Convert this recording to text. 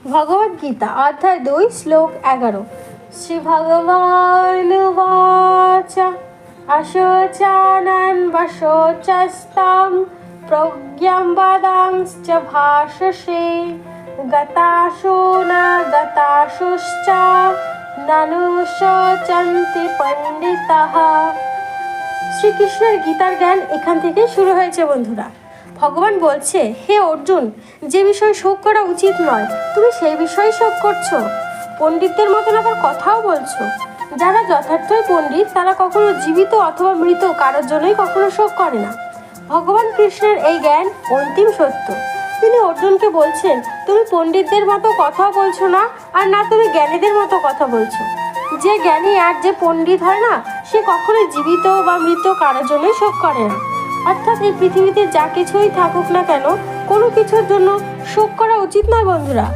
ভগবদ গীতা অধ্যায় 2 শ্লোক 11। শ্রী ভগবানুবাচ অশোচানন বশোচস্তাম প্রজ্ঞাম বাদাংশ্চ ভাষসে গতাশো ন গতাশুশ্চ ননু শোচন্তি পণ্ডিতাঃ। শ্রীকৃষ্ণের গীতার জ্ঞান এখান থেকে শুরু হয়েছে বন্ধুরা। ভগবান বলছে, হে অর্জুন, যে বিষয়ে শোক করা উচিত নয় তুমি সেই বিষয়ে শোক করছো। পণ্ডিতদের মতন আবার কথাও বলছো। যারা যথার্থই পণ্ডিত তারা কখনো জীবিত অথবা মৃত কারোর জন্যই কখনো শোক করে না। ভগবান কৃষ্ণের এই জ্ঞান অন্তিম সত্য। তিনি অর্জুনকে বলছেন, তুমি পণ্ডিতদের মতো কথাও বলছো না, আর না তুমি জ্ঞানীদের মতো কথা বলছো। যে জ্ঞানী আর যে পণ্ডিত হয় না, সে কখনোই জীবিত বা মৃত কারোর জন্যই শোক করে না। অর্থাৎ এই পৃথিবীতে যা কিছুই থাকুক না কেন, কোনো কিছুর জন্য শোক করা উচিত নয় বন্ধুরা।